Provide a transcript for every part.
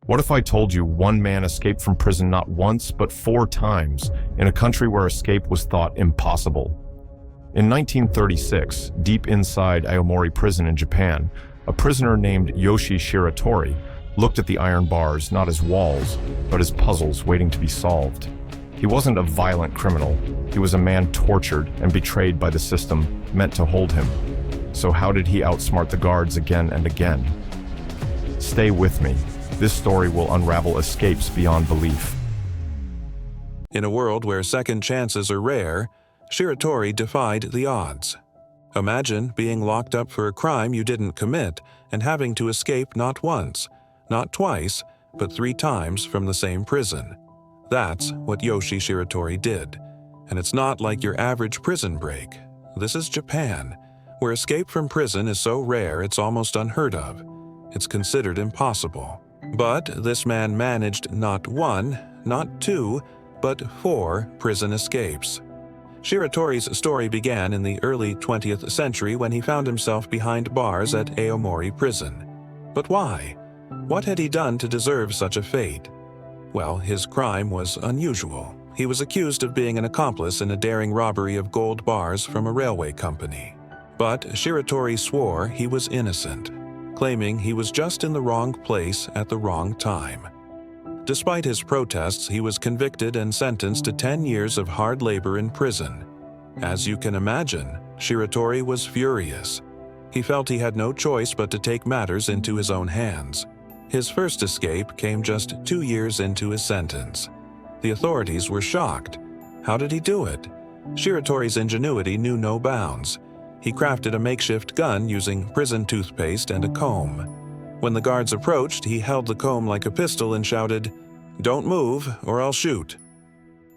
What if I told you one man escaped from prison not once, but 4 times, in a country where escape was thought impossible? In 1936, deep inside Aomori Prison in Japan, a prisoner named Yoshi Shiratori looked at the iron bars not as walls, but as puzzles waiting to be solved. He wasn't a violent criminal. He was a man tortured and betrayed by the system meant to hold him. So how did he outsmart the guards again and again? Stay with me. This story will unravel escapes beyond belief. In a world where second chances are rare, Shiratori defied the odds. Imagine being locked up for a crime you didn't commit and having to escape not once, not twice, but 3 times from the same prison. That's what Yoshi Shiratori did. And it's not like your average prison break. This is Japan, where escape from prison is so rare it's almost unheard of. It's considered impossible. But this man managed not 1, not 2, but 4 prison escapes. Shiratori's story began in the early 20th century when he found himself behind bars at Aomori Prison. But why? What had he done to deserve such a fate? Well, his crime was unusual. He was accused of being an accomplice in a daring robbery of gold bars from a railway company. But Shiratori swore he was innocent, claiming he was just in the wrong place at the wrong time. Despite his protests, he was convicted and sentenced to 10 years of hard labor in prison. As you can imagine, Shiratori was furious. He felt he had no choice but to take matters into his own hands. His first escape came just 2 years into his sentence. The authorities were shocked. How did he do it? Shiratori's ingenuity knew no bounds. He crafted a makeshift gun using prison toothpaste and a comb. When the guards approached, he held the comb like a pistol and shouted, "Don't move, or I'll shoot."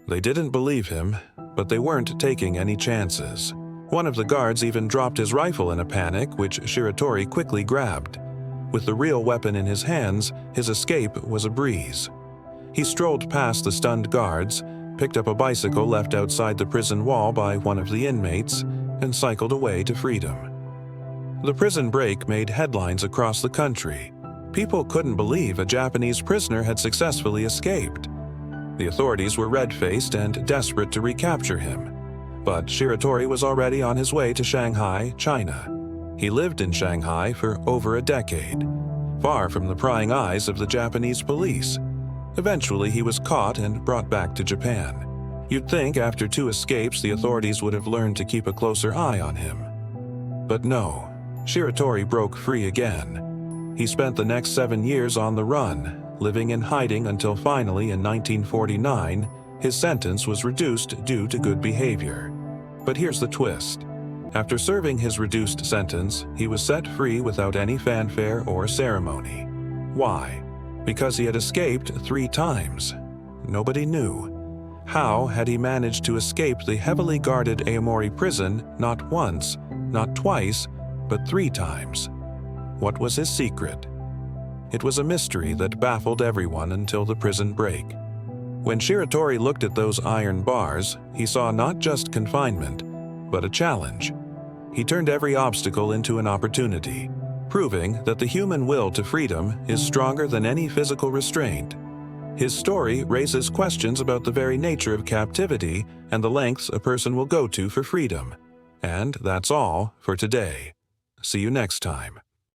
They didn't believe him, but they weren't taking any chances. One of the guards even dropped his rifle in a panic, which Shiratori quickly grabbed. With the real weapon in his hands, his escape was a breeze. He strolled past the stunned guards, picked up a bicycle left outside the prison wall by one of the inmates, and cycled away to freedom. The prison break made headlines across the country. People couldn't believe a Japanese prisoner had successfully escaped. The authorities were red-faced and desperate to recapture him. But Shiratori was already on his way to Shanghai, China. He lived in Shanghai for over a decade, far from the prying eyes of the Japanese police. Eventually, he was caught and brought back to Japan. You'd think after 2 escapes, the authorities would have learned to keep a closer eye on him. But no, Shiratori broke free again. He spent the next 7 years on the run, living in hiding until finally in 1949, his sentence was reduced due to good behavior. But here's the twist. After serving his reduced sentence, he was set free without any fanfare or ceremony. Why? Because he had escaped 3 times. Nobody knew. How had he managed to escape the heavily guarded Aomori prison not once, not twice, but 3 times? What was his secret? It was a mystery that baffled everyone until the prison break. When Shiratori looked at those iron bars, he saw not just confinement, but a challenge. He turned every obstacle into an opportunity, proving that the human will to freedom is stronger than any physical restraint. His story raises questions about the very nature of captivity and the lengths a person will go to for freedom. And that's all for today. See you next time.